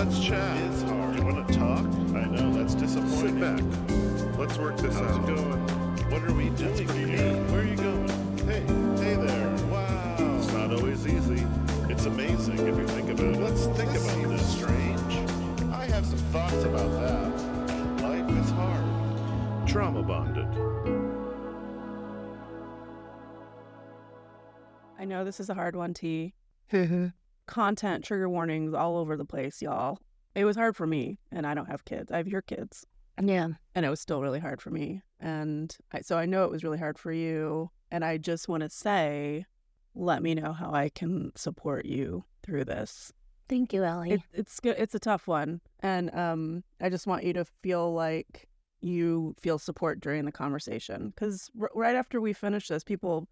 Let's chat. It's hard. You want to talk? I know, that's disappointing. Sit back. Let's work this How's out. it going? What are we That's doing pretty here? good. Where are you going? Hey there. Wow. It's not always easy. It's amazing if you think about it. Let's think This about seems this. strange. I have some thoughts about that. Life is hard. Trauma bonded. I know this is a hard one, T. Content trigger warnings all over the place, y'all. It was hard for me, and I don't have kids. I have your kids. Yeah. And it was still really hard for me. And so I know it was really hard for you. And I just want to say, let me know how I can support you through this. Thank you, Elly. It's good. It's a tough one. And I just want you to feel like you feel support during the conversation. Because right after we finish this, people,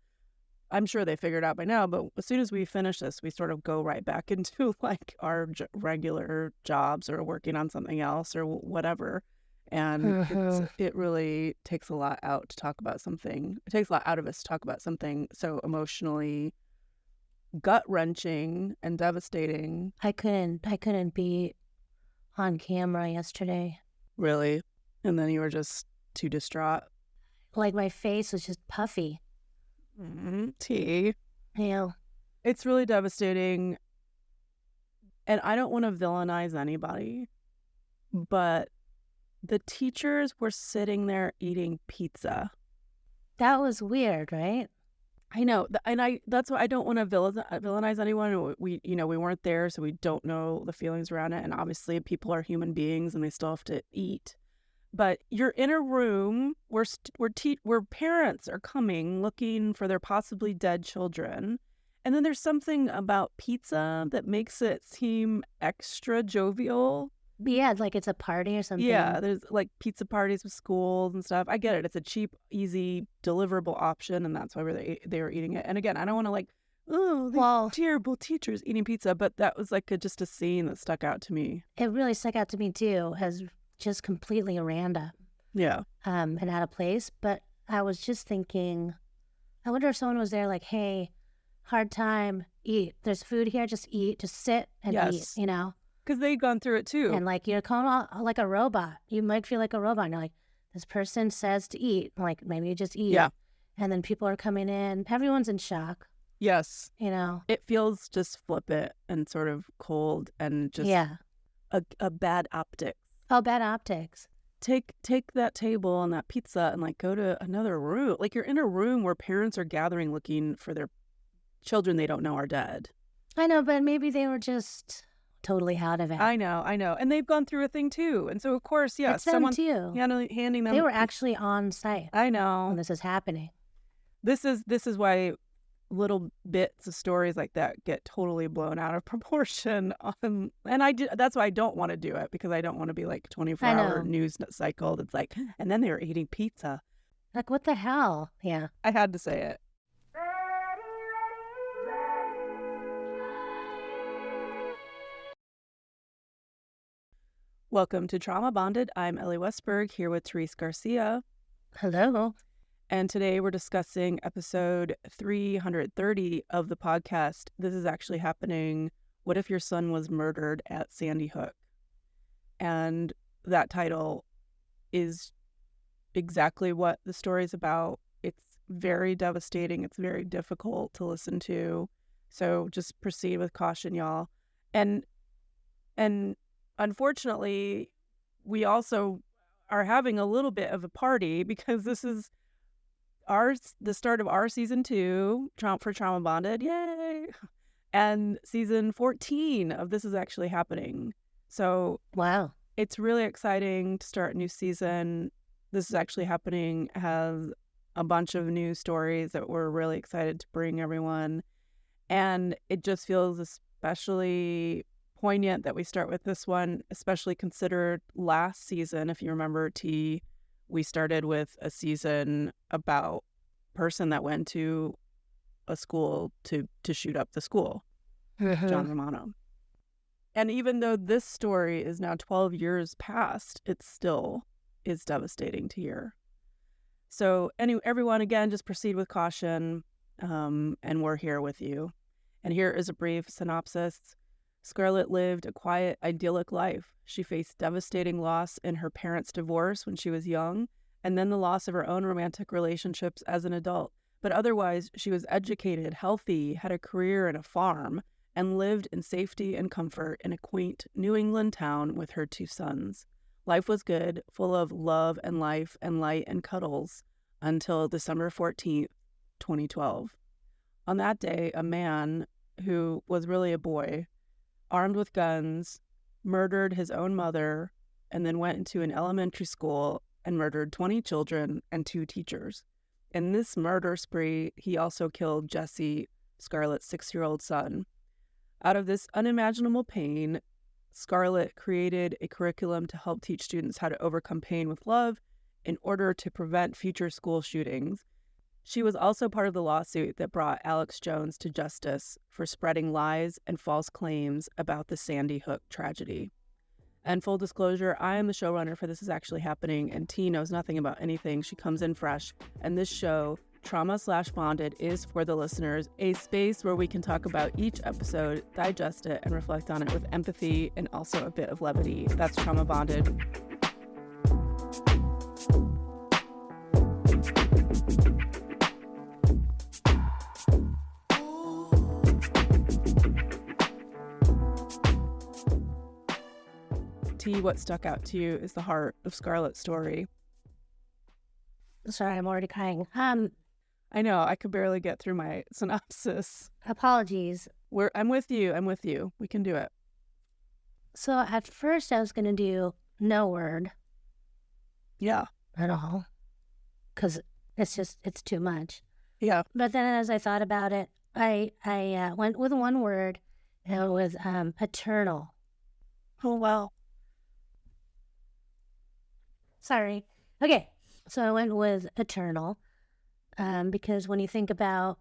I'm sure they figured out by now, but as soon as we finish this, we sort of go right back into like our regular jobs or working on something else or whatever. And it really takes a lot out to talk about something. It takes a lot out of us to talk about something so emotionally gut-wrenching and devastating. I couldn't be on camera yesterday. Really. And then you were just too distraught. Like my face was just puffy. T. Yeah. It's really devastating. And I don't want to villainize anybody, but the teachers were sitting there eating pizza. That was weird, right? I know. And that's why I don't want to villainize anyone. We weren't there, so we don't know the feelings around it. And obviously people are human beings and they still have to eat. But you're in a room where parents are coming looking for their possibly dead children. And then there's something about pizza that makes it seem extra jovial. Yeah, like it's a party or something. Yeah, there's like pizza parties with schools and stuff. I get it. It's a cheap, easy, deliverable option, and that's why they were eating it. And again, I don't want to like, terrible teachers eating pizza, but that was like just a scene that stuck out to me. It really stuck out to me too, as just completely random. Yeah. And out of place. But I was just thinking, I wonder if someone was there like, hey, hard time, eat. There's food here, just eat, just sit and eat, you know? Because they'd gone through it too. And like you're calling out like a robot. You might feel like a robot. And you're like, this person says to eat. Like maybe you just eat. Yeah. And then people are coming in. Everyone's in shock. Yes. You know? It feels just flippant and sort of cold and just a bad optics. Oh, bad optics. Take that table and that pizza and like go to another room. Like you're in a room where parents are gathering looking for their children they don't know are dead. I know, but maybe they were just totally out of it. I know. And they've gone through a thing too. And so of course, it's someone too. handing them. They were actually on site. I know. When this is happening. This is why little bits of stories like that get totally blown out of proportion. And that's why I don't want to do it, because I don't want to be like 24-hour news cycle that's like, and then they were eating pizza. Like, what the hell? Yeah. I had to say it. Welcome to Trauma Bonded. I'm Elly Westberg here with Therese Garcia. Hello. And today we're discussing episode 330 of the podcast. This is actually happening. What if your son was murdered at Sandy Hook? And that title is exactly what the story's about. It's very devastating. It's very difficult to listen to. So just proceed with caution, y'all. And unfortunately, we also are having a little bit of a party because this is the start of our season 2 for Trauma Bonded. Yay! And season 14 of This Is Actually Happening. So wow, it's really exciting to start a new season. This Is Actually Happening has a bunch of new stories that we're really excited to bring everyone. And it just feels especially poignant that we start with this one, especially considered last season. If you remember, T, we started with a season about a person that went to a school to shoot up the school, John Romano. And even though this story is now 12 years past, it still is devastating to hear. So everyone, again, just proceed with caution, and we're here with you. And here is a brief synopsis. Scarlett lived a quiet, idyllic life. She faced devastating loss in her parents' divorce when she was young, and then the loss of her own romantic relationships as an adult. But otherwise, she was educated, healthy, had a career and a farm, and lived in safety and comfort in a quaint New England town with her 2 sons. Life was good, full of love and life and light and cuddles, until December 14th, 2012. On that day, a man who was really a boy, armed with guns, murdered his own mother, and then went into an elementary school and murdered 20 children and 2 teachers. In this murder spree, he also killed Jesse, Scarlett's 6-year-old son. Out of this unimaginable pain, Scarlett created a curriculum to help teach students how to overcome pain with love in order to prevent future school shootings. She was also part of the lawsuit that brought Alex Jones to justice for spreading lies and false claims about the Sandy Hook tragedy. And full disclosure, I am the showrunner for This Is Actually Happening, and T knows nothing about anything. She comes in fresh, and this show, Trauma/Bonded, is for the listeners, a space where we can talk about each episode, digest it, and reflect on it with empathy and also a bit of levity. That's Trauma Bonded. T, what stuck out to you is the heart of Scarlett's story. Sorry, I'm already crying. I know, I could barely get through my synopsis. Apologies. I'm with you. We can do it. So at first I was going to do no word Yeah. at all because it's too much. Yeah. But then as I thought about it, I went with one word, and it was eternal. Oh, wow. Sorry. Okay. So I went with eternal because when you think about,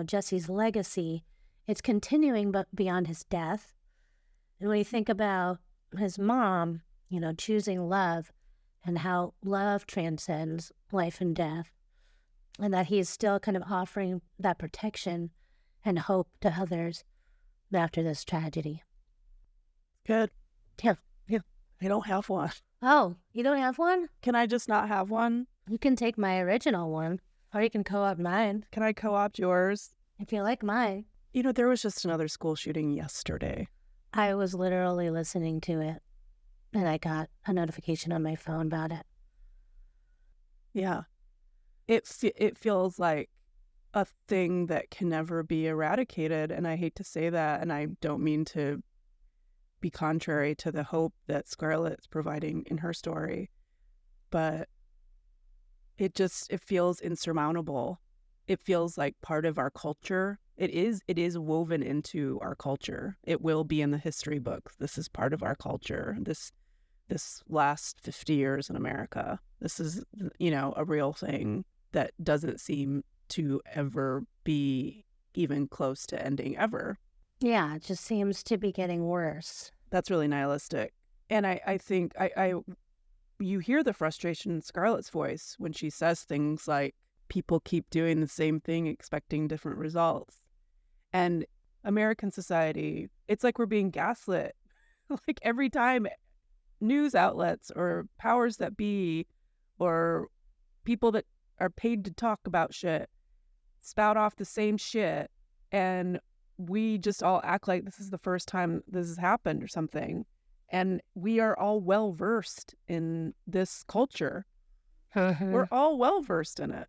Jesse's legacy, it's continuing but beyond his death. And when you think about his mom, choosing love and how love transcends life and death, and that he is still kind of offering that protection and hope to others after this tragedy. Good. Yeah. I don't have one. Oh, you don't have one? Can I just not have one? You can take my original one, or you can co-opt mine Can I co-opt yours? if you like mine. There was just another school shooting yesterday. I was literally listening to it, and I got a notification on my phone about it. Yeah. It feels like a thing that can never be eradicated, and I hate to say that, and I don't mean to be contrary to the hope that Scarlett's providing in her story, but it feels insurmountable. It feels like part of our culture. It is woven into our culture. It will be in the history books. This is part of our culture. This last 50 years in America. This is, a real thing that doesn't seem to ever be even close to ending ever. Yeah, it just seems to be getting worse. That's really nihilistic. And I think you hear the frustration in Scarlett's voice when she says things like, people keep doing the same thing, expecting different results. And American society, it's like we're being gaslit. Like every time news outlets or powers that be or people that are paid to talk about shit spout off the same shit, and we just all act like this is the first time this has happened or something. And we are all well-versed in this culture. We're all well-versed in it.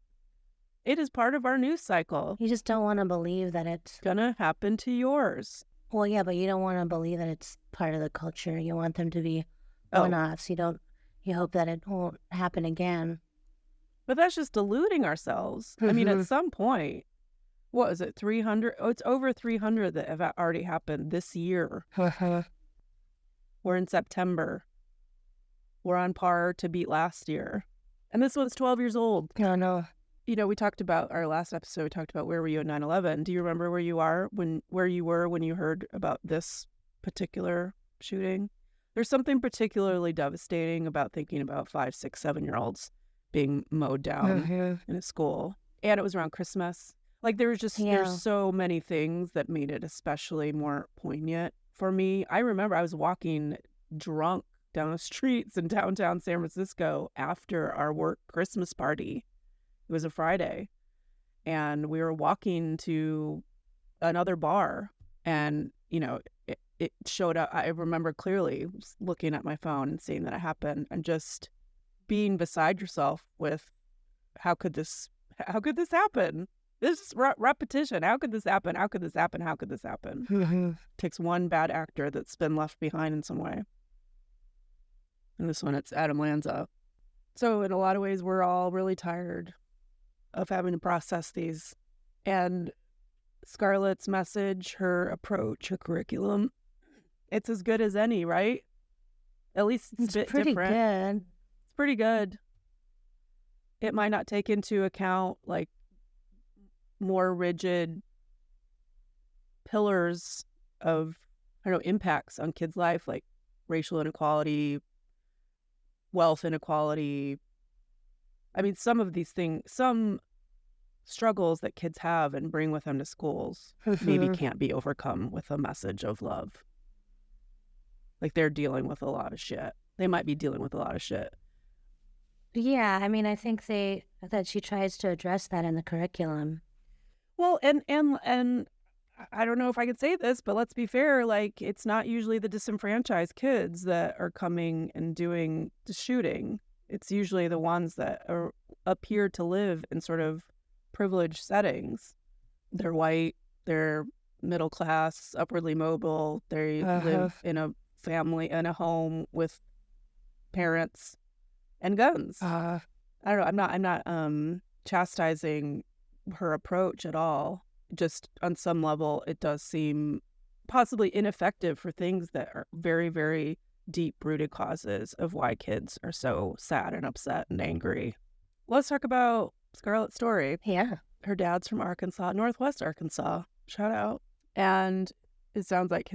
It is part of our news cycle. You just don't want to believe that it's Gonna happen to yours. Well, yeah, but you don't want to believe that it's part of the culture. You want them to be Oh. one-offs. You hope that it won't happen again. But that's just deluding ourselves. I mean, at some point, what is it, 300? Oh, it's over 300 that have already happened this year. We're in September. We're on par to beat last year. And this one's 12 years old. I know. We talked about our last episode. We talked about where were you at 9/11. Do you remember where you were when you heard about this particular shooting? There's something particularly devastating about thinking about 5, 6, 7-year-olds being mowed down in a school. And it was around Christmas. Like there's so many things that made it especially more poignant for me, I remember I was walking drunk down the streets in downtown San Francisco after our work Christmas party. It was a Friday, and we were walking to another bar, and it showed up. I remember clearly looking at my phone and seeing that it happened, and just being beside yourself with, how could this happen? This is repetition. How could this happen? How could this happen? How could this happen? Takes one bad actor that's been left behind in some way. And this one, it's Adam Lanza. So in a lot of ways, we're all really tired of having to process these. And Scarlett's message, her approach, her curriculum, it's as good as any, right? At least it's a bit pretty different. good. It's pretty good. It might not take into account like more rigid pillars of, impacts on kids' life, like racial inequality, wealth inequality. I mean, some of these things, some struggles that kids have and bring with them to schools maybe can't be overcome with a message of love. Like, they're dealing with a lot of shit. They might be dealing with a lot of shit. Yeah, I mean, I think that she tries to address that in the curriculum. Well, and I don't know if I could say this, but let's be fair. Like, it's not usually the disenfranchised kids that are coming and doing the shooting. It's usually the ones that appear to live in sort of privileged settings. They're white, they're middle class, upwardly mobile. They live in a family, in a home with parents and guns. I don't know. I'm not chastising her approach at all. Just on some level, it does seem possibly ineffective for things that are very, very deep-rooted causes of why kids are so sad and upset and angry. Let's talk about Scarlett's story. Yeah. Her dad's from Arkansas, Northwest Arkansas. Shout out. And it sounds like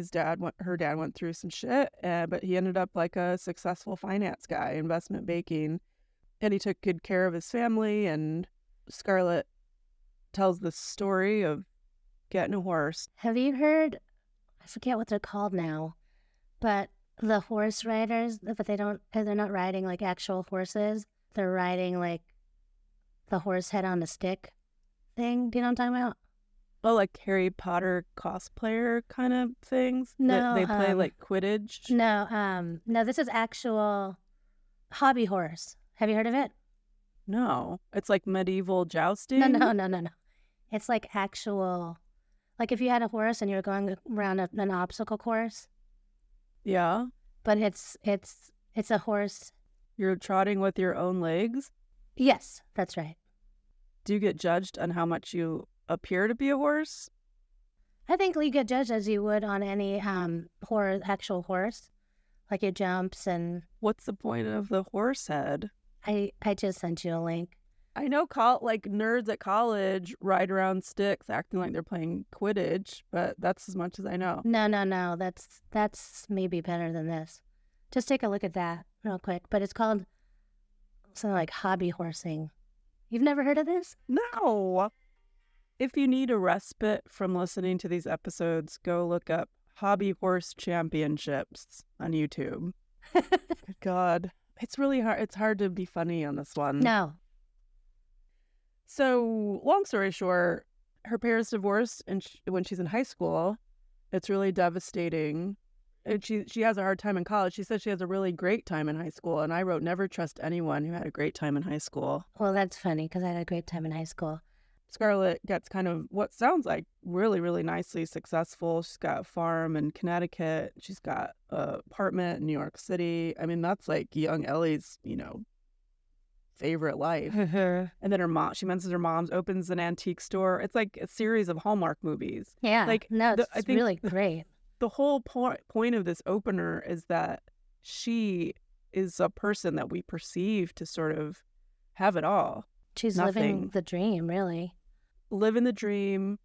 her dad went through some shit, but he ended up like a successful finance guy, investment banking, and he took good care of his family. And Scarlett tells the story of getting a horse. Have you heard, I forget what they're called now, but the horse riders, but they're not riding like actual horses. They're riding like the horse head on a stick thing. Do you know what I'm talking about? Oh, like Harry Potter cosplayer kind of things? No. They play like Quidditch? No, this is actual hobby horse. Have you heard of it? No. It's like medieval jousting? No. It's like actual, like if you had a horse and you were going around an obstacle course. Yeah. But it's a horse. You're trotting with your own legs? Yes, that's right. Do you get judged on how much you appear to be a horse? I think you get judged as you would on any actual horse, like your jumps and. What's the point of the horse head? I just sent you a link. I know like nerds at college ride around sticks acting like they're playing Quidditch, but that's as much as I know. No. That's maybe better than this. Just take a look at that real quick. But it's called something like hobby horsing. You've never heard of this? No. If you need a respite from listening to these episodes, go look up Hobby Horse Championships on YouTube. Good God. It's really hard. It's hard to be funny on this one. No. So, long story short, her parents divorced, and when she's in high school, it's really devastating. And she has a hard time in college. She says she has a really great time in high school, and I wrote, never trust anyone who had a great time in high school. Well, that's funny because I had a great time in high school. Scarlett gets kind of what sounds like really, really nicely successful. She's got a farm in Connecticut. She's got an apartment in New York City. I mean, that's like young Elly's, favorite life. And then her mom, she mentions her mom's opens an antique store. It's like a series of Hallmark movies. Yeah. Like, I think really great. The whole point of this opener is that she is a person that we perceive to sort of have it all. She's living the dream, really. Living the dream.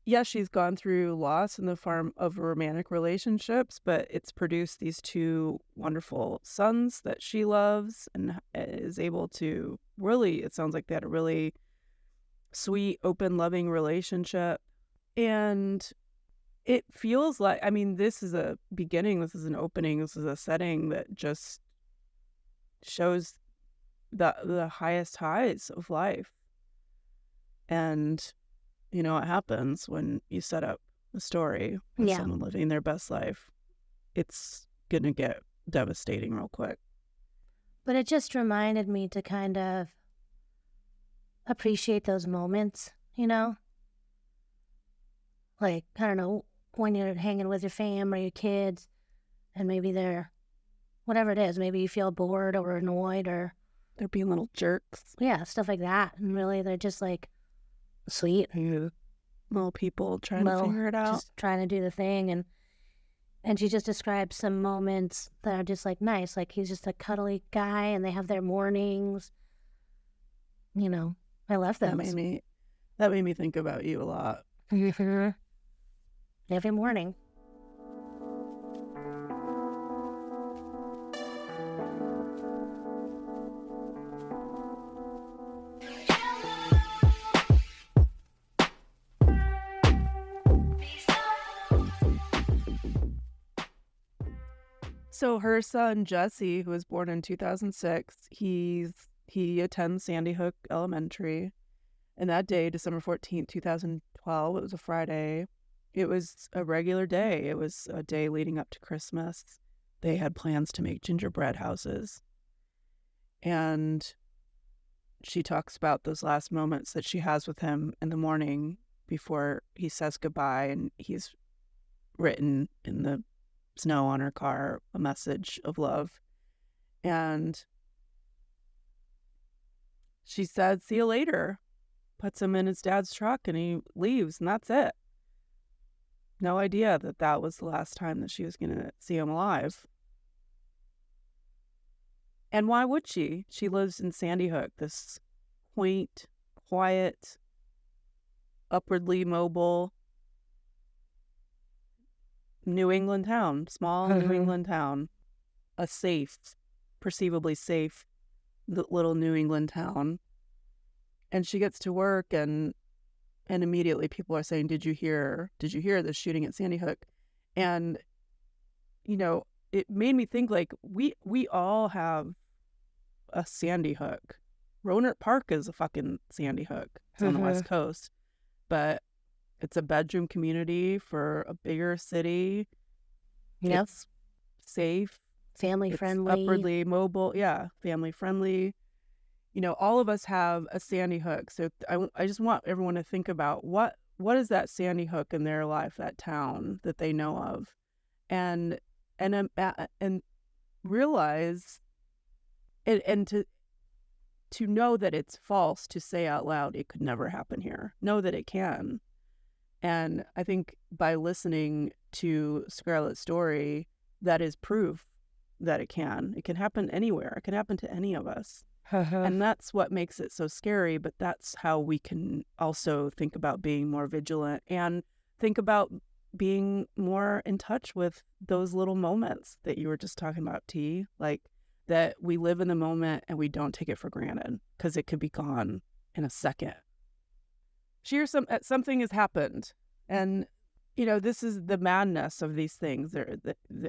Yes, she's gone through loss in the form of romantic relationships, but it's produced these two wonderful sons that she loves and is able to really, it sounds like they had a really sweet, open, loving relationship. And it feels like, I mean, this is a beginning, this is an opening, this is a setting that just shows the highest highs of life. And you know what happens when you set up a story with Yeah. someone living their best life. It's gonna get devastating real quick. But it just reminded me to kind of appreciate those moments, you know? Like, I don't know, when you're hanging with your fam or your kids, and maybe they're, whatever it is, maybe you feel bored or annoyed or, They're being little jerks, yeah, stuff like that. And really, they're just like sweet and little people trying to little, figure it out. just trying to do the thing. And she just described some moments that are just like nice. Like he's just a cuddly guy and they have their mornings. You know, I love those. That made me think about you a lot. Every morning. So her son Jesse, who was born in 2006, he attends Sandy Hook Elementary, and that day, December 14th, 2012, it was a Friday. It was a regular day. It was a day leading up to Christmas. They had plans to make gingerbread houses, and she talks about those last moments that she has with him in the morning before he says goodbye, and he's written in the snow on her car a message of love. And she said, "See you later," puts him in his dad's truck, and he leaves, and that's it. No idea that that was the last time that she was going to see him alive. And why would she? She lives in Sandy Hook, this quaint, quiet, upwardly mobile New England town, small New England town, a safe, perceivably safe little New England town. And she gets to work, and immediately people are saying, did you hear the shooting at Sandy Hook? And, you know, it made me think, like, we all have a Sandy Hook. Rohnert Park is a fucking Sandy Hook. It's on the West Coast. But it's a bedroom community for a bigger city. Yep. It's safe. Family It's friendly. upwardly mobile. Yeah, family friendly. You know, all of us have a Sandy Hook. So I just want everyone to think about what is that Sandy Hook in their life, that town that they know of, and realize and to know that it's false to say out loud it could never happen here. Know that it can. And I think by listening to Scarlett's story, that is proof that it can. It can happen anywhere. It can happen to any of us. And that's what makes it so scary. But that's how we can also think about being more vigilant and think about being more in touch with those little moments that you were just talking about, T. Like that we live in the moment and we don't take it for granted because it could be gone in a second. Something has happened, and you know, this is the madness of these things.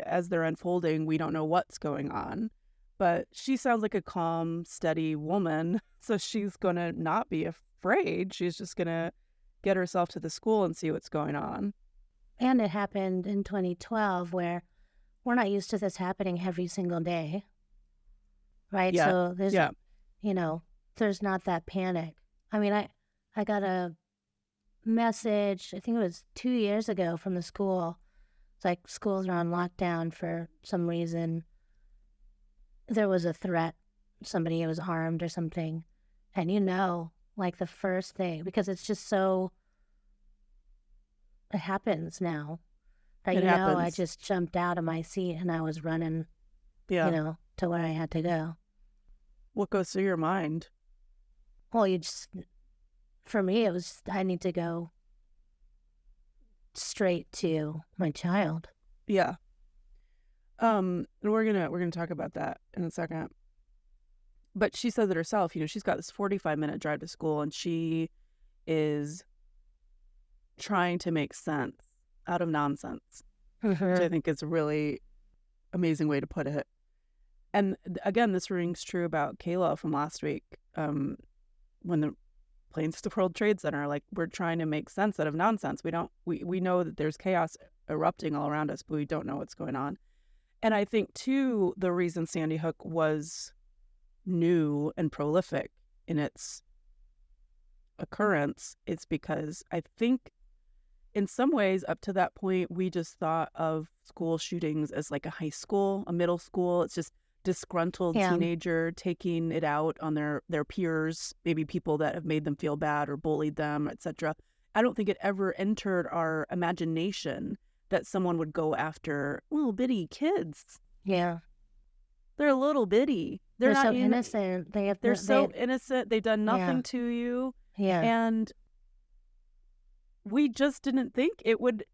As they're unfolding, we don't know what's going on, but she sounds like a calm, steady woman, so she's gonna not be afraid. She's just gonna get herself to the school and see what's going on. And it happened in 2012, where we're not used to this happening every single day, right? Yeah. So there's, Yeah. you know, there's not that panic. I mean, I got a message, I think it was 2 years ago, from the school. It's like schools are on lockdown for some reason. There was a threat. Somebody was armed or something. And you know, like the first thing, because it's just so, it happens now. That It you know, I happens. just jumped out of my seat and I was running, Yeah. you know, to where I had to go. What goes through your mind? Well, for me, it was, I need to go straight to my child. Yeah. And we're gonna talk about that in a second. But she says it herself, you know, she's got this 45-minute drive to school and she is trying to make sense out of nonsense, which Mhm. I think is a really amazing way to put it. And again, this rings true about Kayla from last week, when the planes to the World Trade Center. Like, we're trying to make sense out of nonsense. We know that there's chaos erupting all around us, but we don't know what's going on. And I think too, the reason Sandy Hook was new and prolific in its occurrence is because I think in some ways up to that point we just thought of school shootings as like a high school, a middle school. It's just disgruntled Yeah. teenager taking it out on their peers, maybe people that have made them feel bad or bullied them, etc. I don't think it ever entered our imagination that someone would go after little bitty kids. Yeah. They're little bitty. They're not so even- innocent. They're so innocent. They've done nothing Yeah. to you. Yeah. And we just didn't think it would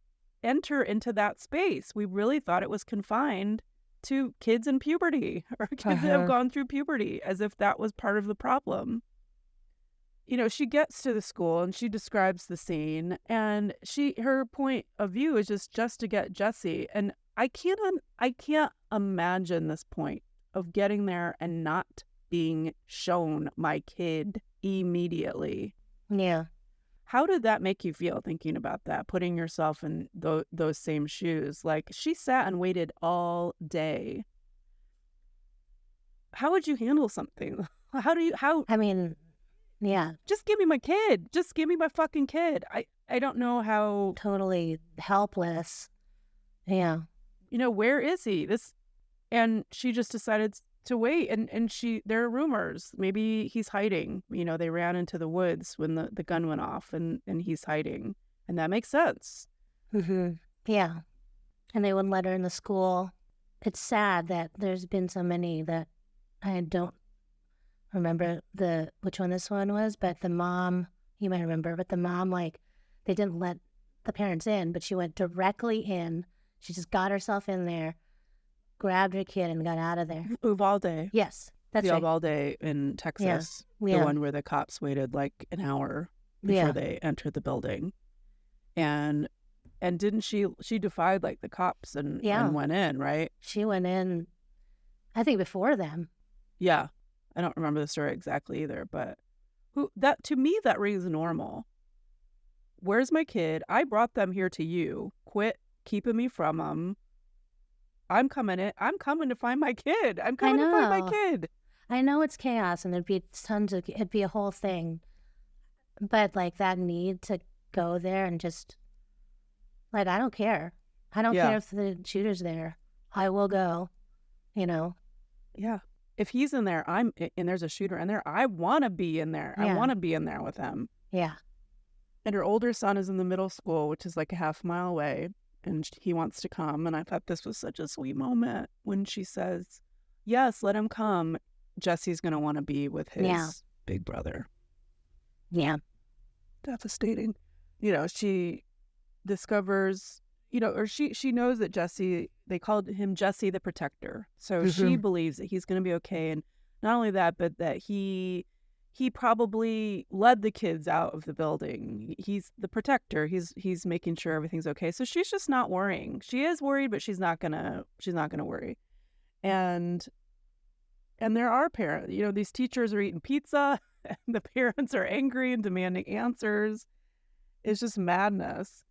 enter into that space. We really thought it was confined to kids in puberty or kids that have gone through puberty, as if that was part of the problem. You know, she gets to the school and she describes the scene, and her point of view is just to get Jesse. And I can't imagine this point of getting there and not being shown my kid immediately. Yeah. How did that make you feel thinking about that, putting yourself in those same shoes? Like, she sat and waited all day. How would you handle something? How I mean, yeah, just give me my kid. Just give me my fucking kid. I don't know how, totally helpless. Yeah. you know, where is he? And she just decided to wait. And there are rumors. Maybe he's hiding. You know, they ran into the woods when the gun went off and he's hiding. And that makes sense. Mm-hmm. Yeah. And they wouldn't let her in the school. It's sad that there's been so many that I don't remember which one this one was, but the mom, you might remember, but the mom, like, they didn't let the parents in, but she went directly in. She just got herself in there, grabbed her kid, and got out of there. Uvalde. Yes, that's The right. Uvalde in Texas. Yeah. The one where the cops waited like an hour before Yeah. they entered the building. And didn't she defied like the cops and went in, right? She went in, I think, before them. Yeah. I don't remember the story exactly either, but to me that rings normal. Where's my kid? I brought them here to you. Quit keeping me from them. I'm coming to find my kid. I'm coming to find my know. kid. I know it's chaos and it'd be a whole thing, but like that need to go there and just, like, I don't care. I don't Yeah. care if the shooter's there. I will go, you know. Yeah. If he's in there, and there's a shooter in there, I want to be in there. I Yeah. want to be in there with him. Yeah. And her older son is in the middle school, which is like a half mile away, and he wants to come. And I thought this was such a sweet moment when she says, yes, let him come. Jesse's going to want to be with his Yeah. big brother. Yeah. Devastating. You know, she discovers, you know, or she knows that Jesse, they called him Jesse the Protector. So she believes that he's going to be okay. And not only that, but that he probably led the kids out of the building. He's the protector. He's making sure everything's okay. So she's just not worrying. She is worried, but she's not gonna worry. And there are parents, you know, these teachers are eating pizza and the parents are angry and demanding answers. It's just madness.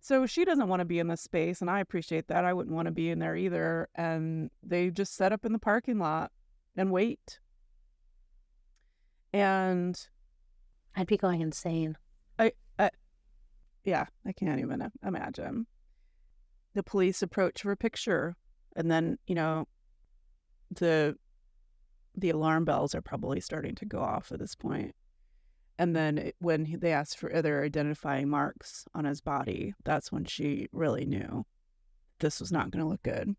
So she doesn't want to be in this space, and I appreciate that. I wouldn't want to be in there either. And they just set up in the parking lot and wait. And I'd be going insane. yeah, I can't even imagine. The police approach for a picture, and then, you know, the alarm bells are probably starting to go off at this point. And then when they asked for other identifying marks on his body, that's when she really knew this was not going to look good.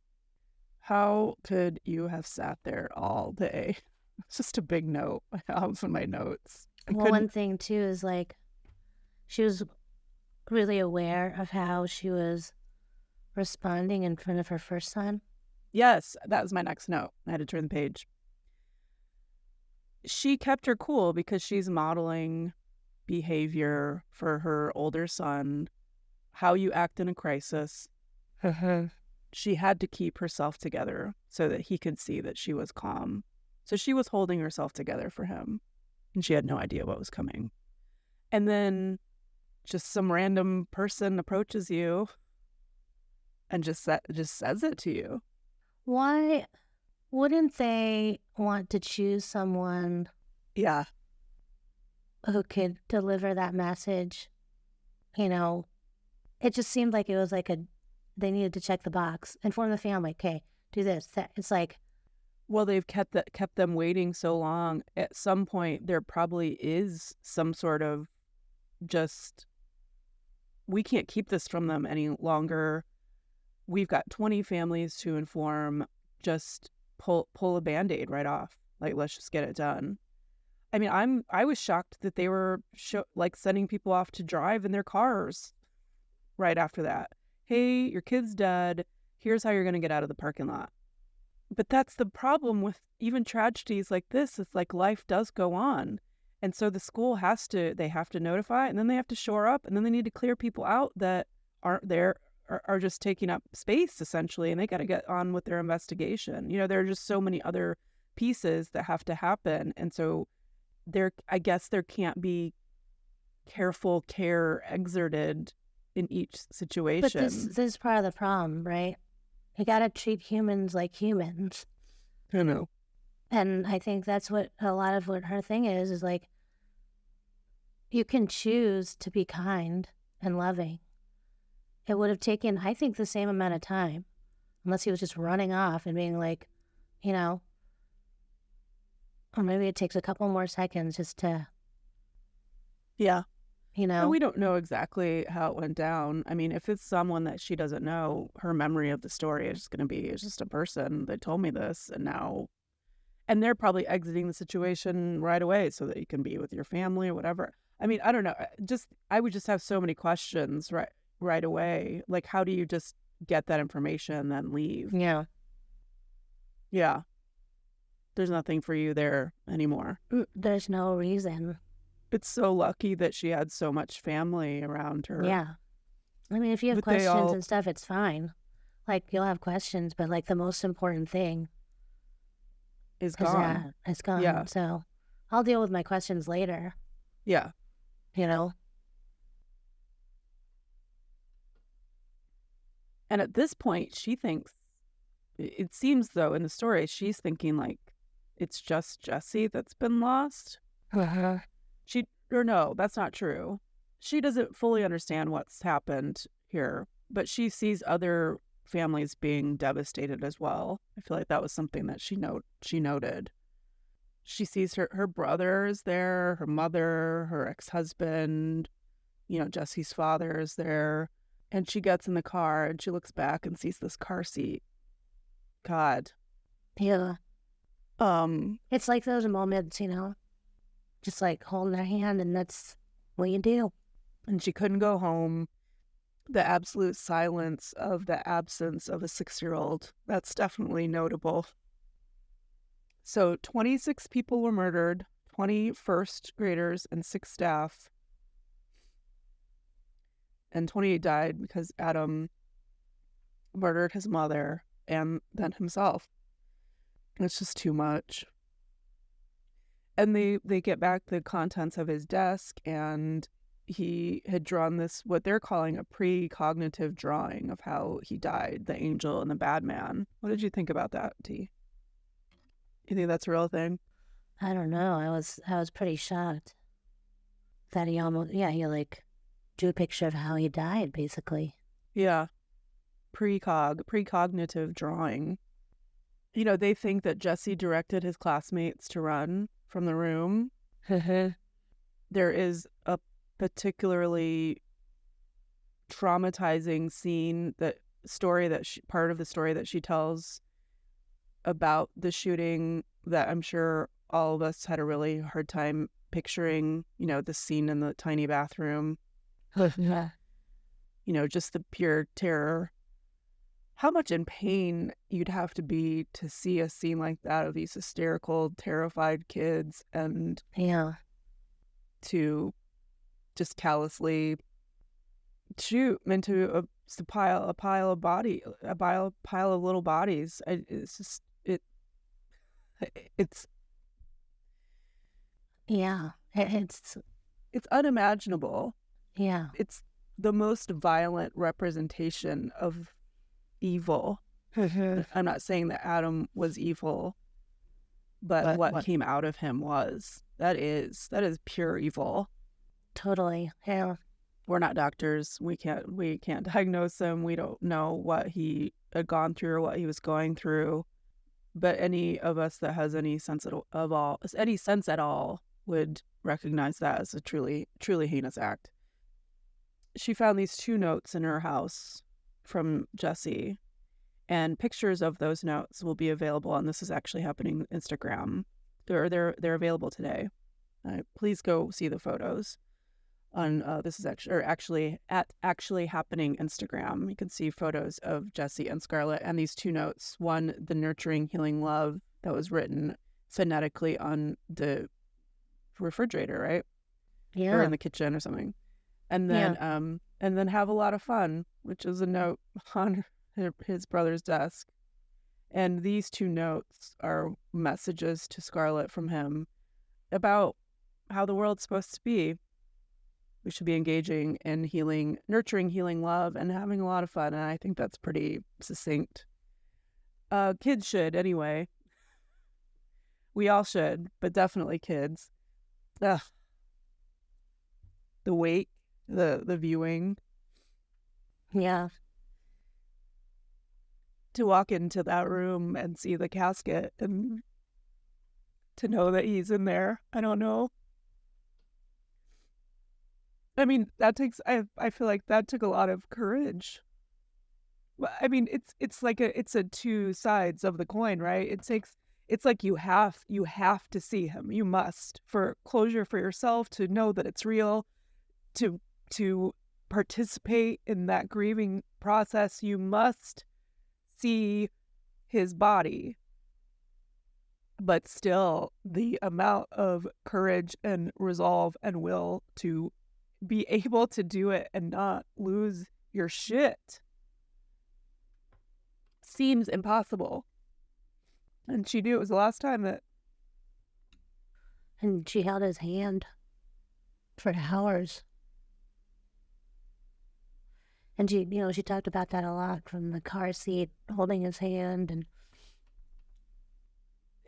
How could you have sat there all day? It's just a big note I have in my notes. Well, one thing too is, like, she was really aware of how she was responding in front of her first son. Yes, that was my next note. I had to turn the page. She kept her cool because she's modeling behavior for her older son how you act in a crisis. She had to keep herself together so that he could see that she was calm. So she was holding herself together for him, and she had no idea what was coming. And then just some random person approaches you and just says it to you. Why wouldn't they want to choose someone Yeah. who could deliver that message? You know, it just seemed like it was like they needed to check the box, inform the family, okay, do this, that. It's like, Well, they've kept them waiting so long. At some point, there probably is some sort of just, we can't keep this from them any longer. We've got 20 families to inform. Just pull a Band-Aid right off. Like, let's just get it done. I mean, I was shocked that they were sending people off to drive in their cars right after that. Hey, your kid's dead. Here's how you're going to get out of the parking lot. But that's the problem with even tragedies like this. It's like life does go on. And so the school have to notify, and then they have to shore up, and then they need to clear people out that aren't there, are just taking up space, essentially, and they got to get on with their investigation. You know, there are just so many other pieces that have to happen. And so I guess there can't be careful care exerted in each situation. but this is part of the problem, right? You got to treat humans like humans. I know. And I think that's what a lot of what her thing is like, you can choose to be kind and loving. It would have taken, I think, the same amount of time, unless he was just running off and being like, you know, or maybe it takes a couple more seconds just to, Yeah. you know. And we don't know exactly how it went down. I mean, if it's someone that she doesn't know, her memory of the story is going to be, it's just a person that told me this, and they're probably exiting the situation right away so that you can be with your family or whatever. I mean, I don't know. I would just have so many questions right away. Like, how do you just get that information and then leave? Yeah. Yeah. There's nothing for you there anymore. There's no reason. It's so lucky that she had so much family around her. Yeah. I mean, if you have But they questions all- and stuff, it's fine. Like, you'll have questions, but like the most important thing Is is gone. it's gone. Yeah. So I'll deal with my questions later, Yeah. you know? And at this point, she thinks, it seems though in the story, she's thinking like it's just Jesse that's been lost. No, that's not true. She doesn't fully understand what's happened here, but she sees other families being devastated as well. I feel like that was something that she noted. She sees her brother is there, her mother, her ex-husband, Jesse's father is there. And she gets in the car and she looks back and sees this car seat. God. Yeah. It's like those moments, just like holding their hand, and that's what you do. And she couldn't go home. The absolute silence of the absence of a 6-year-old. That's definitely notable. So 26 people were murdered, 20 first graders and 6 staff. And 28 died because Adam murdered his mother and then himself. It's just too much. And they get back the contents of his desk, and he had drawn this, what they're calling a precognitive drawing of how he died, the angel and the bad man. What did you think about that, T? You think that's a real thing? I don't know. I was pretty shocked that he like drew a picture of how he died, basically. Yeah. Precognitive drawing. They think that Jesse directed his classmates to run from the room. There is a particularly traumatizing scene, part of the story that she tells about the shooting, that I'm sure all of us had a really hard time picturing, the scene in the tiny bathroom. Just the pure terror. How much in pain you'd have to be to see a scene like that of these hysterical, terrified kids, and Yeah. to just callously shoot into a pile of little bodies. It's just it's Yeah. it's unimaginable. Yeah. It's the most violent representation of evil. I'm not saying that Adam was evil, but what came out of him was. That is pure evil. Totally. Yeah. We're not doctors. We can't diagnose him. We don't know what he had gone through or what he was going through. But any of us that has any sense at all would recognize that as a truly heinous act. She found these 2 notes in her house from Jesse, and pictures of those notes will be available. And this is actually happening on Instagram. They're available today. Please go see the photos on this is actually happening Instagram. You can see photos of Jesse and Scarlett and these 2 notes. One, the nurturing, healing love that was written phonetically on the refrigerator, right? Yeah. Or in the kitchen or something. And then have a lot of fun, which is a note on his brother's desk. And these 2 notes are messages to Scarlett from him about how the world's supposed to be. We should be engaging in healing, nurturing, healing love, and having a lot of fun. And I think that's pretty succinct. Kids should, anyway. We all should, but definitely kids. Ugh. The wake, the viewing. Yeah. To walk into that room and see the casket and to know that he's in there. I don't know. I mean, that takes, I feel like that took a lot of courage. I mean, it's like it's a 2 sides of the coin, right? It's like you have to see him. You must, for closure for yourself, to know that it's real, to participate in that grieving process. You must see his body. But still, the amount of courage and resolve and will to be able to do it and not lose your shit seems impossible. And she knew it was the last time that... And she held his hand for hours. And she talked about that a lot, from the car seat, holding his hand. And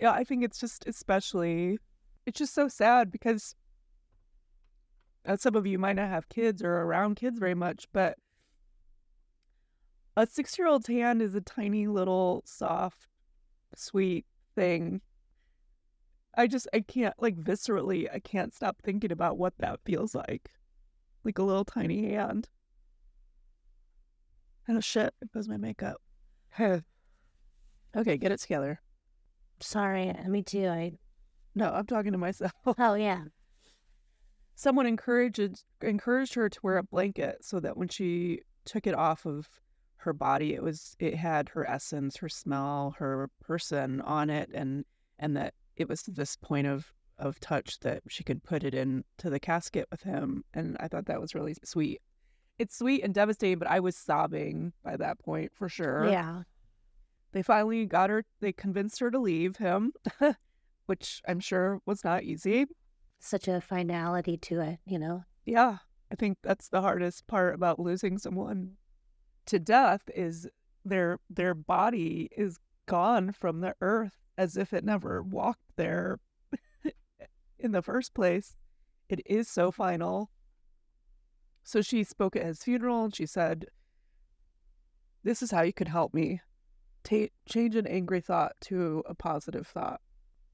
yeah, I think it's just so sad because some of you might not have kids or around kids very much, but a 6-year-old's hand is a tiny little soft, sweet thing. I can't, like, viscerally, I can't stop thinking about what that feels like a little tiny hand. Oh shit, it was my makeup. Okay, get it together. sorry, me too. No, I'm talking to myself. Oh yeah. Someone encouraged her to wear a blanket so that when she took it off of her body, it had her essence, her smell, her person on it, and that it was this point of touch that she could put it into the casket with him. And I thought that was really sweet. It's sweet and devastating, but I was sobbing by that point for sure. Yeah. They finally got her, they convinced her to leave him, which I'm sure was not easy. Such a finality to it, you know? Yeah, I think that's the hardest part about losing someone to death is their body is gone from the earth as if it never walked there in the first place. It is so final. So she spoke at his funeral and she said, "This is how you could help me. Change an angry thought to a positive thought."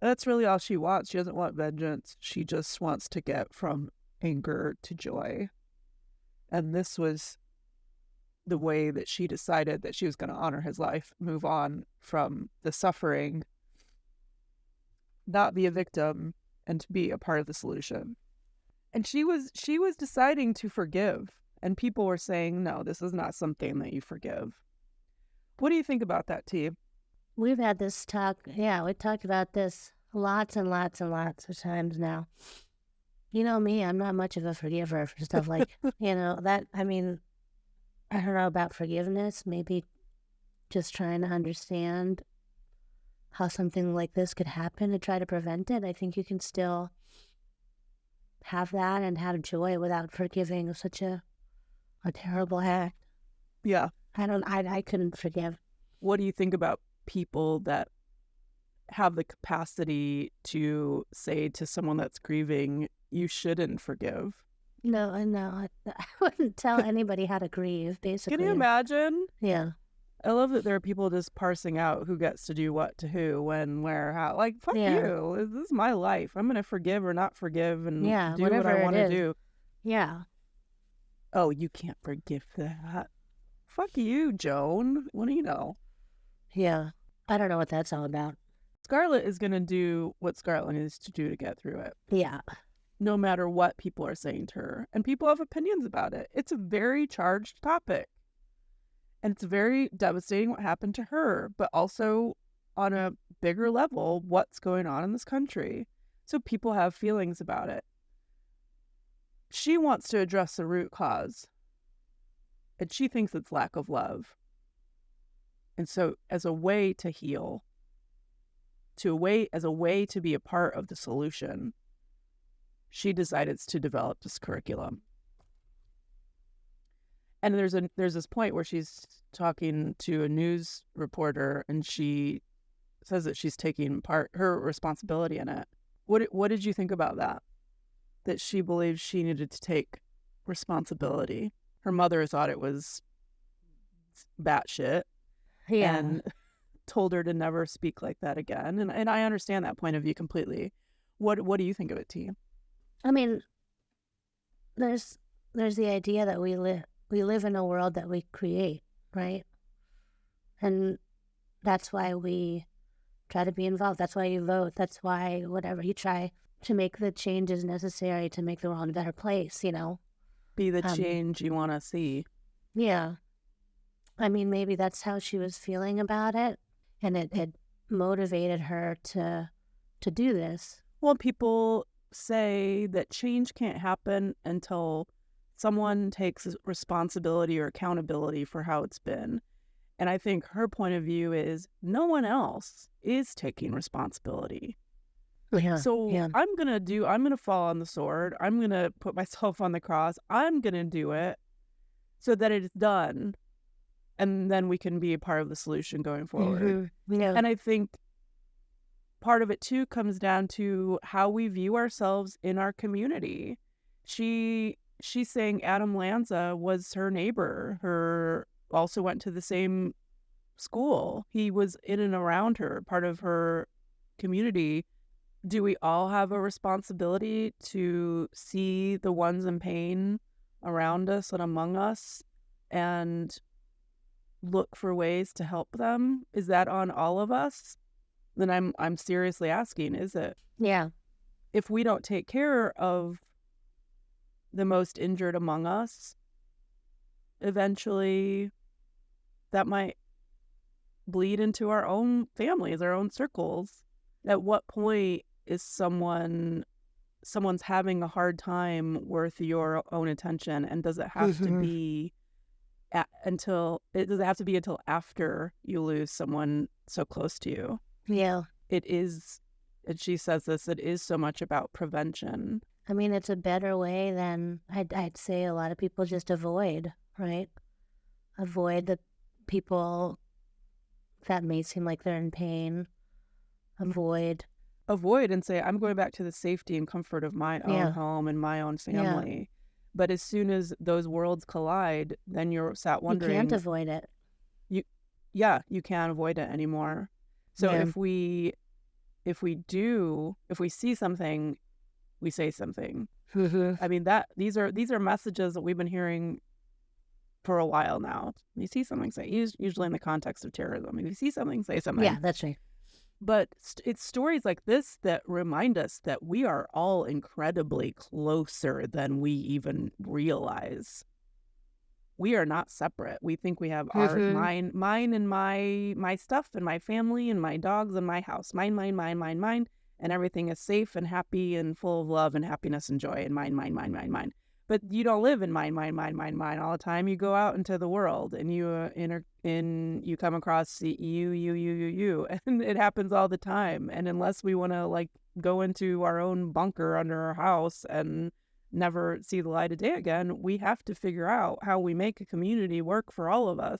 That's really all she wants. She doesn't want vengeance. She just wants to get from anger to joy. And this was the way that she decided that she was going to honor his life, move on from the suffering, not be a victim, and to be a part of the solution. And she was deciding to forgive. And people were saying, no, this is not something that you forgive. What do you think about that, T? We've had this talk. Yeah, we talked about this lots and lots and lots of times now. You know me, I'm not much of a forgiver for stuff like, that. I mean, I don't know about forgiveness, maybe just trying to understand how something like this could happen and try to prevent it. I think you can still have that and have joy without forgiving such a terrible act. Yeah. I couldn't forgive. What do you think about people that have the capacity to say to someone that's grieving, you shouldn't forgive? No, I wouldn't tell anybody how to grieve, basically. Can you imagine? Yeah. I love that there are people just parsing out who gets to do what to who, when, where, how. Like, fuck Yeah. you. This is my life. I'm going to forgive or not forgive and Yeah, do what whatever I it want to is. do. Yeah. Oh, you can't forgive that. Fuck you, Joan. What do you know? Yeah. I don't know what that's all about. Scarlett is going to do what Scarlett needs to do to get through it, Yeah. no matter what people are saying to her. And people have opinions about it. It's a very charged topic. And it's very devastating what happened to her, but also on a bigger level, what's going on in this country. So people have feelings about it. She wants to address the root cause, and she thinks it's lack of love. And so as a way to heal, as a way to be a part of the solution, she decided to develop this curriculum. And there's this point where she's talking to a news reporter, and she says that she's taking her responsibility in it. What did you think about that? That she believed she needed to take responsibility. Her mother thought it was batshit, Yeah. and told her to never speak like that again. And I understand that point of view completely. What do you think of it, T? I mean, there's the idea that we live in a world that we create, right? And that's why we try to be involved. That's why you vote. That's why whatever you try to make the changes necessary to make the world a better place, you know? Be the change you want to see. Yeah. I mean, maybe that's how she was feeling about it, and it motivated her to do this. Well, people say that change can't happen until someone takes responsibility or accountability for how it's been. And I think her point of view is no one else is taking responsibility. Yeah. So yeah. I'm going to fall on the sword. I'm going to put myself on the cross. I'm going to do it so that it's done. And then we can be a part of the solution going forward. Mm-hmm. Yeah. And I think part of it too comes down to how we view ourselves in our community. She's saying Adam Lanza was her neighbor, also went to the same school. He was in and around her, part of her community. Do we all have a responsibility to see the ones in pain around us and among us and look for ways to help them? Is that on all of us? Then I'm seriously asking, is it? Yeah. If we don't take care of the most injured among us, eventually that might bleed into our own families, our own circles. At what point is someone's having a hard time worth your own attention? And does it have to be until after you lose someone so close to you? Yeah. It is, and she says this, it is so much about prevention. I mean, it's a better way than I'd say a lot of people just avoid, right? Avoid the people that may seem like they're in pain. Avoid And say, I'm going back to the safety and comfort of my own home and my own family. Yeah. But as soon as those worlds collide, then you're sat wondering. You can't avoid it. You can't avoid it anymore. So if we see something, we say something. I mean, these are messages that we've been hearing for a while now. You see something, say, usually in the context of terrorism. If you see something, say something. Yeah, that's right. But it's stories like this that remind us that we are all incredibly closer than we even realize. We are not separate. We think we have ours, mine and my stuff and my family and my dogs and my house. Mine. And everything is safe and happy and full of love and happiness and joy and mine. But you don't live in mine all the time. You go out into the world and you come across you, and it happens all the time. And unless we want to like go into our own bunker under our house and never see the light of day again, we have to figure out how we make a community work for all of us.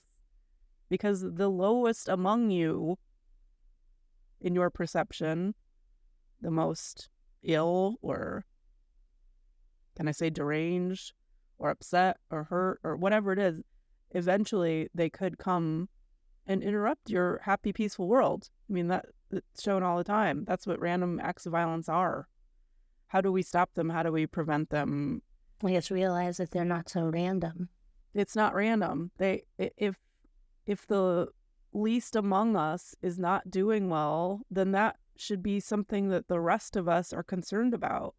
Because the lowest among you, in your perception, the most ill, or can I say deranged or upset or hurt or whatever it is, eventually they could come and interrupt your happy, peaceful world. I mean, it's shown all the time. That's what random acts of violence are. How do we stop them? How do we prevent them? We just realize that they're not so random. It's not random. If the least among us is not doing well, then that should be something that the rest of us are concerned about.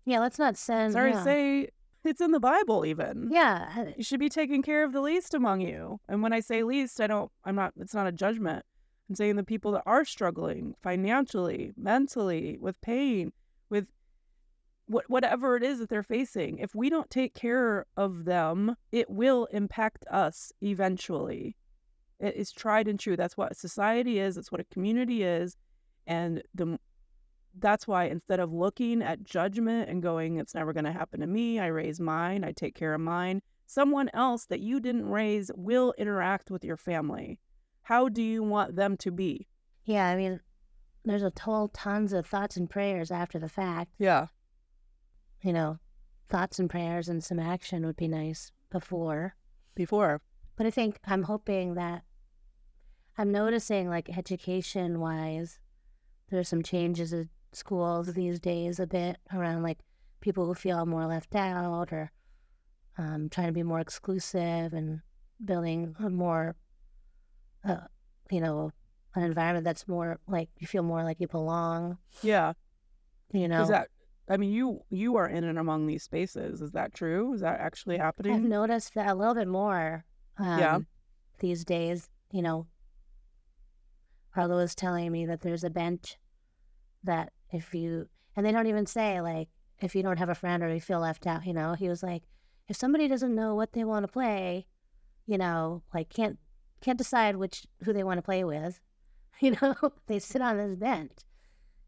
Yeah, let's not send... Sorry to say, it's in the Bible even. Yeah. You should be taking care of the least among you. And when I say least, it's not a judgment. I'm saying the people that are struggling financially, mentally, with pain, with whatever it is that they're facing. If we don't take care of them, it will impact us eventually. It is tried and true. That's what society is. That's what a community is. And that's why instead of looking at judgment and going, it's never going to happen to me, I raise mine, I take care of mine, someone else that you didn't raise will interact with your family. How do you want them to be? Yeah, I mean, there's tons of thoughts and prayers after the fact. Yeah. You know, thoughts and prayers and some action would be nice before. But I think I'm hoping that I'm noticing, like, education-wise, there's some changes at schools these days a bit around, like, people who feel more left out or trying to be more exclusive and building a more, an environment that's more like you feel more like you belong. Yeah. Is that, I mean, you are in and among these spaces. Is that true? Is that actually happening? I've noticed that a little bit more these days. Carlo was telling me that there's a bench that and they don't even say, like, if you don't have a friend or you feel left out, he was like, if somebody doesn't know what they want to play, like can't decide who they want to play with, they sit on this bench.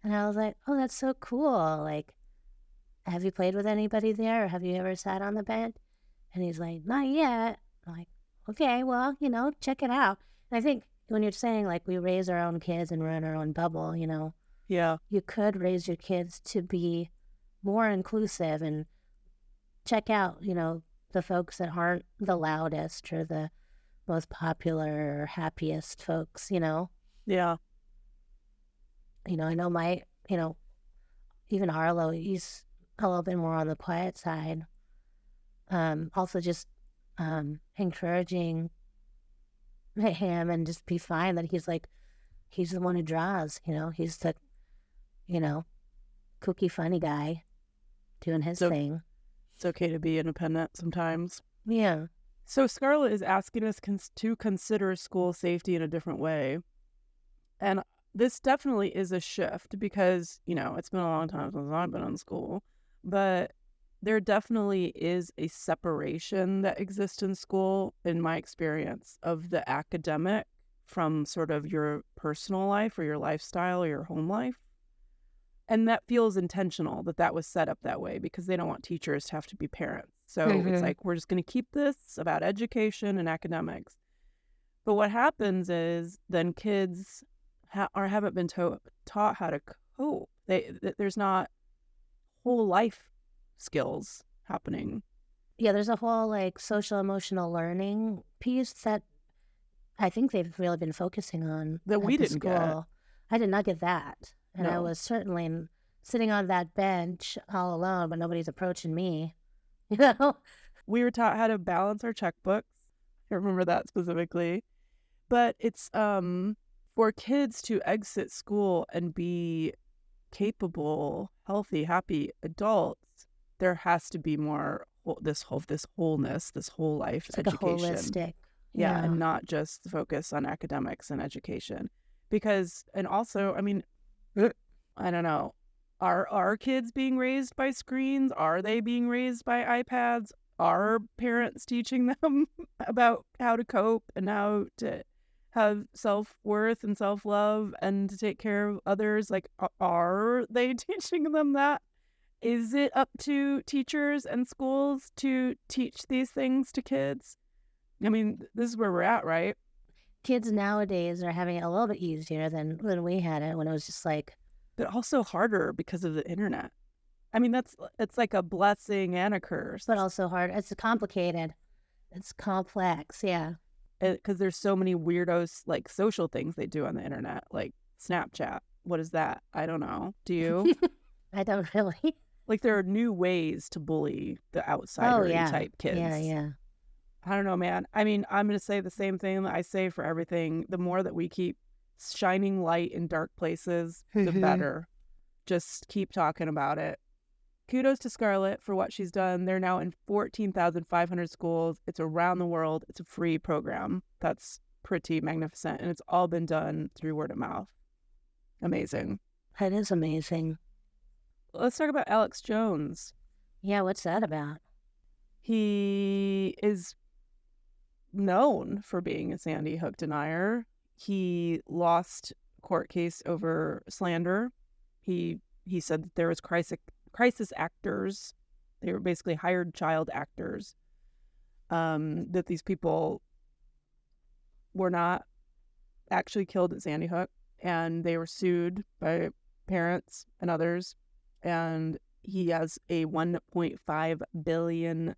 And I was like, oh, that's so cool. Like, have you played with anybody there, or have you ever sat on the bench? And he's like, not yet. I'm like, okay, well, check it out. And I think when you're saying, like, we raise our own kids and we're in our own bubble, yeah, you could raise your kids to be more inclusive and check out, the folks that aren't the loudest or the most popular or happiest folks, Yeah. I know even Harlow, he's a little bit more on the quiet side. Also just encouraging him and just be fine that he's the one who draws, he's the, kooky funny guy doing his thing. It's okay to be independent sometimes. Yeah. So Scarlett is asking us to consider school safety in a different way. And this definitely is a shift because, it's been a long time since I've been in school, but there definitely is a separation that exists in school, in my experience, of the academic from sort of your personal life or your lifestyle or your home life. And that feels intentional that was set up that way because they don't want teachers to have to be parents. So it's like, we're just going to keep this about education and academics. But what happens is then kids haven't been taught how to cope. There's not whole life skills happening. Yeah, there's a whole, like, social emotional learning piece that I think they've really been focusing on that we didn't school. get. I did not get that. And No. I was certainly sitting on that bench all alone, but nobody's approaching me. We were taught how to balance our checkbooks. I remember that specifically. But it's for kids to exit school and be capable, healthy, happy adults, there has to be more this wholeness, this whole life It's like education. a holistic. Yeah, and not just focus on academics and education. Because, and also, I mean, I don't know. Are our kids being raised by screens? Are they being raised by iPads? Are parents teaching them about how to cope and how to have self-worth and self-love and to take care of others? Like, are they teaching them that? Is it up to teachers and schools to teach these things to kids? I mean, this is where we're at, right? Kids nowadays are having it a little bit easier than when we had it, when it was just like, But also harder because of the internet. I mean, it's like a blessing and a curse. but also hard. It's complicated. It's complex. Yeah. Because there's so many weirdos, like, social things they do on the internet, like Snapchat. What is that? I don't know. Do you? I don't really. Like, there are new ways to bully the outsider type kids. Yeah. I don't know, man. I mean, I'm going to say the same thing that I say for everything. The more that we keep shining light in dark places, the better. Just keep talking about it. Kudos to Scarlett for what she's done. They're now in 14,500 schools. It's around the world. It's a free program. That's pretty magnificent. And it's all been done through word of mouth. Amazing. That is amazing. Let's talk about Alex Jones. Yeah, what's that about? He is known for being a Sandy Hook denier. He lost a court case over slander. He said that there was crisis actors. They were basically hired child actors. That these people were not actually killed at Sandy Hook, and they were sued by parents and others. And he has a $1.5 billion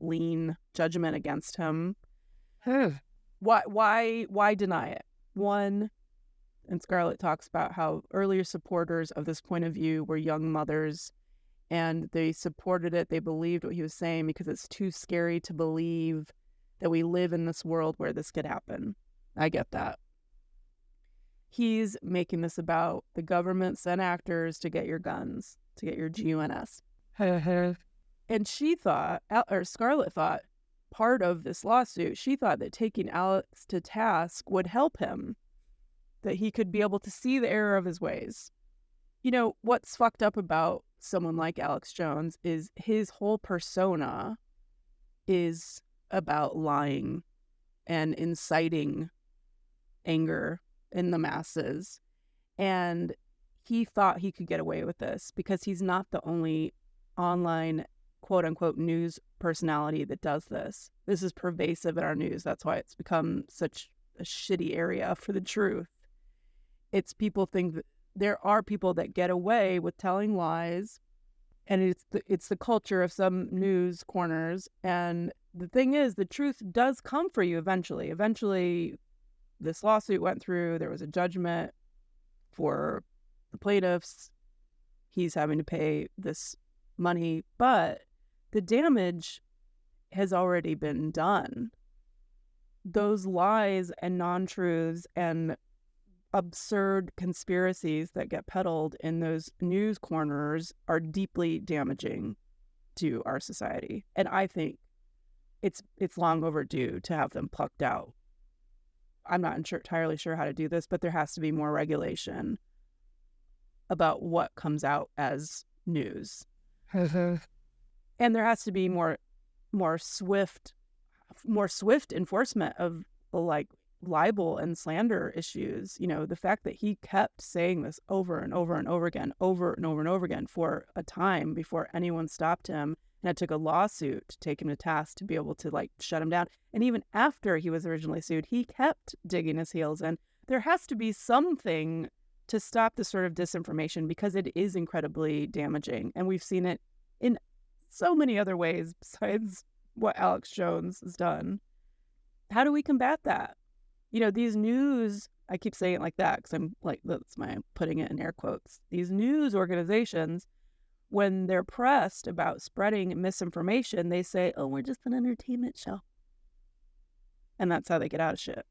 lien judgment against him. Why deny it? One, and Scarlett talks about how earlier supporters of this point of view were young mothers, and they supported it. They believed what he was saying because it's too scary to believe that we live in this world where this could happen. I get that. He's making this about the government sent actors to get your guns, to get your GUNS. And she thought, or Scarlett thought, part of this lawsuit, she thought that taking Alex to task would help him, that he could be able to see the error of his ways. You know, what's fucked up about someone like Alex Jones is his whole persona is about lying and inciting anger in the masses. And he thought he could get away with this because he's not the only online quote-unquote news personality that does this. This is pervasive in our news. That's why it's become such a shitty area for the truth. It's people think that there are people that get away with telling lies, and it's the culture of some news corners. And the thing is, the truth does come for you eventually. Eventually, this lawsuit went through. There was a judgment for the plaintiffs. He's having to pay this money, but the damage has already been done. Those lies and non-truths and absurd conspiracies that get peddled in those news corners are deeply damaging to our society. And I think it's long overdue to have them plucked out. I'm not entirely sure how to do this, but there has to be more regulation about what comes out as news. And there has to be more swift enforcement of, like, libel and slander issues. You know, the fact that he kept saying this over and over and over again for a time before anyone stopped him, and it took a lawsuit to take him to task to be able to, like, shut him down. And even after he was originally sued, he kept digging his heels in. There has to be something to stop this sort of disinformation because it is incredibly damaging, and we've seen it in so many other ways besides what Alex Jones has done. How do we combat that? You know, these news, I keep saying it like that because I'm like, that's my putting it in air quotes. These news organizations, when they're pressed about spreading misinformation, they say, oh, we're just an entertainment show. And that's how they get out of shit.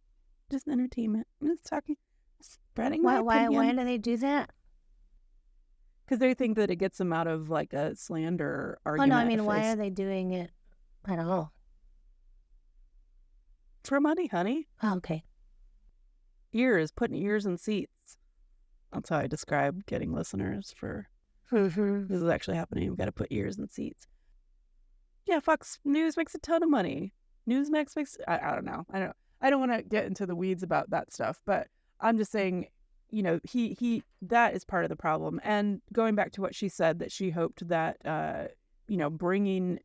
Just entertainment. I'm just talking, spreading my opinion. Why do they do that? Because they think that it gets them out of, like, a slander argument. Oh, no, I mean, why are they doing it? I don't know. For money, honey. Oh, okay. Ears, putting ears in seats. That's how I describe getting listeners for Mm-hmm. This is actually happening. We've got to put ears in seats. Yeah, Fox News makes a ton of money. Newsmax makes, I don't know. I don't want to get into the weeds about that stuff, but I'm just saying, you know, he that is part of the problem. And going back to what she said, that she hoped that, you know, bringing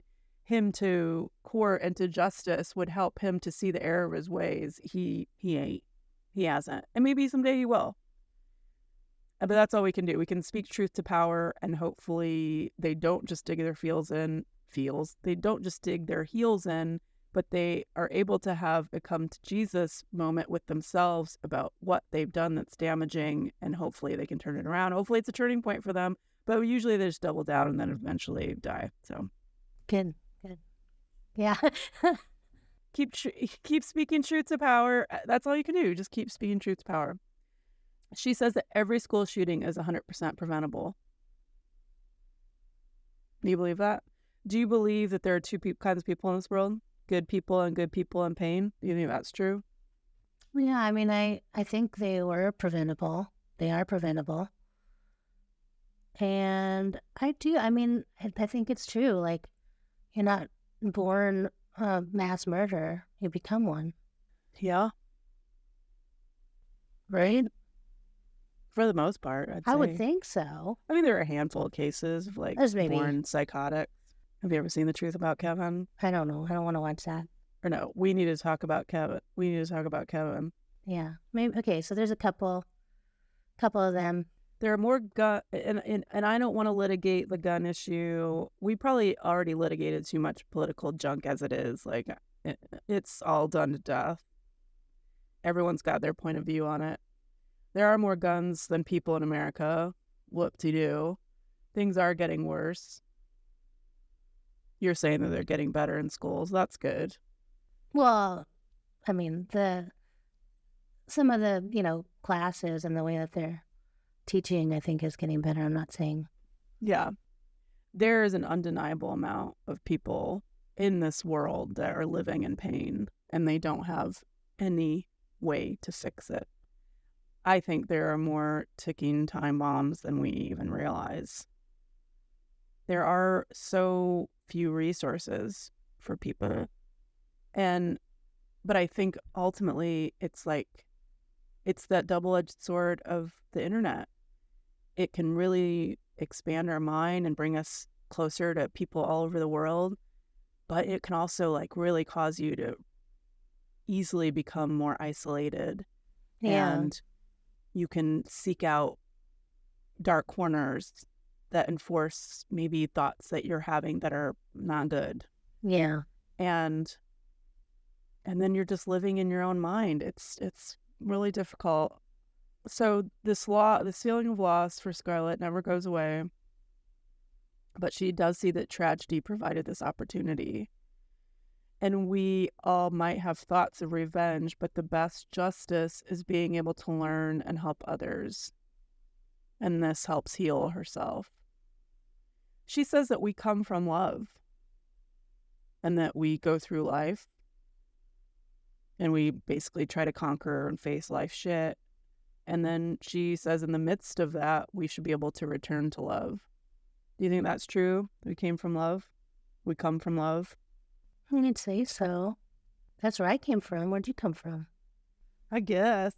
him to court and to justice would help him to see the error of his ways. He ain't. He hasn't. And maybe someday he will. But that's all we can do. We can speak truth to power, and hopefully they don't just dig their They don't just dig their heels in, but they are able to have a come to Jesus moment with themselves about what they've done that's damaging, and hopefully they can turn it around. Hopefully it's a turning point for them, but usually they just double down and then eventually die. So Good. Yeah. keep speaking truth to power. That's all you can do. Just keep speaking truth to power. She says that every school shooting is 100% preventable. Do you believe that? Do you believe that there are two kinds of people in this world? Good people and good people in pain? Do you think that's true? Yeah, I mean, I think they were preventable. They are preventable. And I think it's true. Like, you're not born a mass murderer. You become one. Yeah. Right? For the most part, I would think so. I mean, there are a handful of cases of like There's maybe. born psychotic. Have you ever seen The Truth About Kevin? I don't know. I don't want to watch that. Or no, we need to talk about Kevin. Yeah. Maybe. Okay. So there's a couple of them. There are more gun, and I don't want to litigate the gun issue. We probably already litigated too much political junk as it is. Like, it's all done to death. Everyone's got their point of view on it. There are more guns than people in America. Whoop-de-doo. Things are getting worse. You're saying that they're getting better in schools. That's good. Well, I mean, some of the, classes and the way that they're teaching, I think, is getting better. I'm not saying. Yeah. There is an undeniable amount of people in this world that are living in pain, and they don't have any way to fix it. I think there are more ticking time bombs than we even realize. There are so few resources for people. But I think ultimately it's that double-edged sword of the internet. It can really expand our mind and bring us closer to people all over the world, but it can also really cause you to easily become more isolated. Yeah. And you can seek out dark corners that enforce maybe thoughts that you're having that are not good. Yeah. And then you're just living in your own mind. It's really difficult. So this feeling of loss for Scarlett never goes away. But she does see that tragedy provided this opportunity. And we all might have thoughts of revenge, but the best justice is being able to learn and help others. And this helps heal herself. She says that we come from love and that we go through life and we basically try to conquer and face life shit. And then she says in the midst of that, we should be able to return to love. Do you think that's true? We came from love? We come from love? I'd say so. That's where I came from. Where'd you come from? I guess.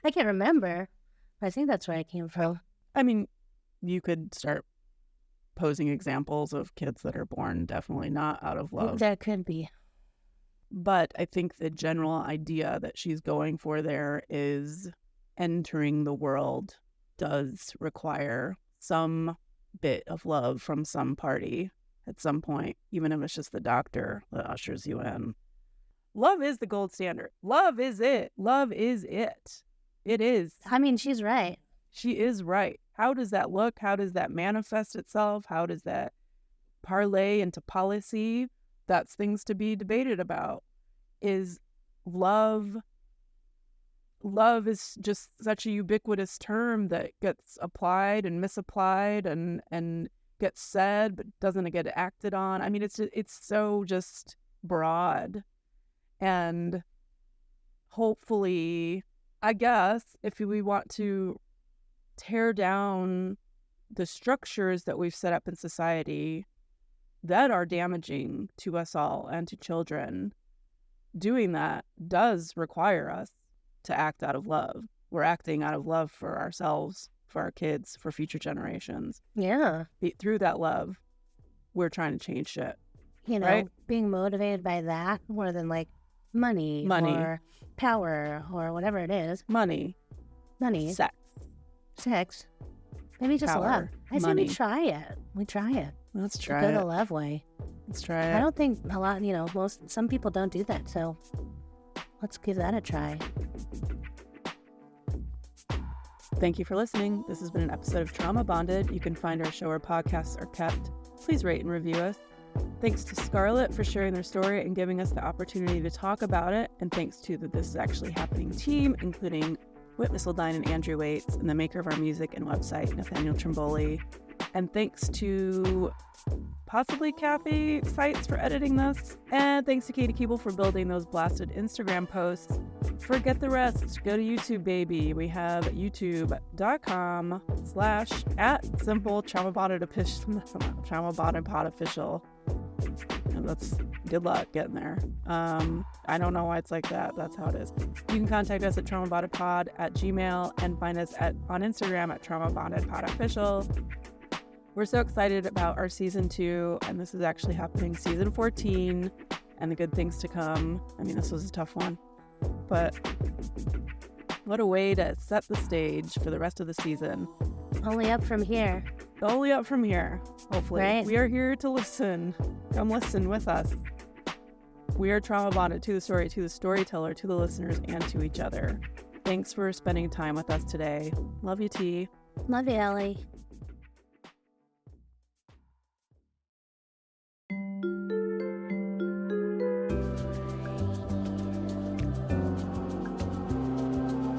I can't remember. I think that's where I came from. I mean, you could start posing examples of kids that are born definitely not out of love. That could be. But I think the general idea that she's going for there is entering the world does require some bit of love from some party at some point, even if it's just the doctor that ushers you in. Love is the gold standard. Love is it. Love is it. It is. I mean, she's right. She is right. How does that look? How does that manifest itself? How does that parlay into policy? That's things to be debated about. Is love is just such a ubiquitous term that gets applied and misapplied and gets said but doesn't get acted on. I mean, it's so just broad. And hopefully, I guess, if we want to tear down the structures that we've set up in society that are damaging to us all and to children, doing that does require us to act out of love. We're acting out of love for ourselves, for our kids, for future generations. Yeah. Through that love, we're trying to change shit. You know, Right? being motivated by that more than like money or power or whatever it is. Money, Sex. Maybe just Power, love. I say money. we try it. Let's Go try the it. love way. Let's try I it. don't think a lot, some people don't do that. So let's give that a try. Thank you for listening. This has been an episode of Trauma Bonded. You can find our show where podcasts are kept. Please rate and review us. Thanks to Scarlett for sharing their story and giving us the opportunity to talk about it. And thanks to the This Is Actually Happening team, including Whit, Missildine, and Andrew Waits, and the maker of our music and website, Nathaniel Trimboli. And thanks to possibly Cathy Sitzes for editing this. And thanks to Katie Keeble for building those blasted Instagram posts. Forget the rest. Go to YouTube, baby. We have youtube.com/@simple trauma-bonded official. And that's good luck getting there. I don't know why it's like that. That's how it is. You can contact us at traumabondedpod@gmail.com and find us on Instagram at traumabondedpodofficial. We're so excited about our season 2, and this is actually happening season 14, and the good things to come. I mean, this was a tough one, but what a way to set the stage for the rest of the season. Only up from here. Only up from here, hopefully. Right. We are here to listen. Come listen with us. We are trauma bonded to the story, to the storyteller, to the listeners, and to each other. Thanks for spending time with us today. Love you, T. Love you, Elly.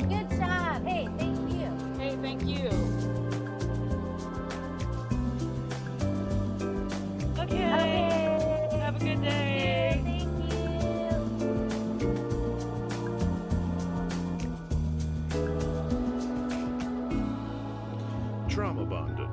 Good job. Hey, thank you. Hey, thank you. Okay. Have a good day. Thank you. Trauma Bonded.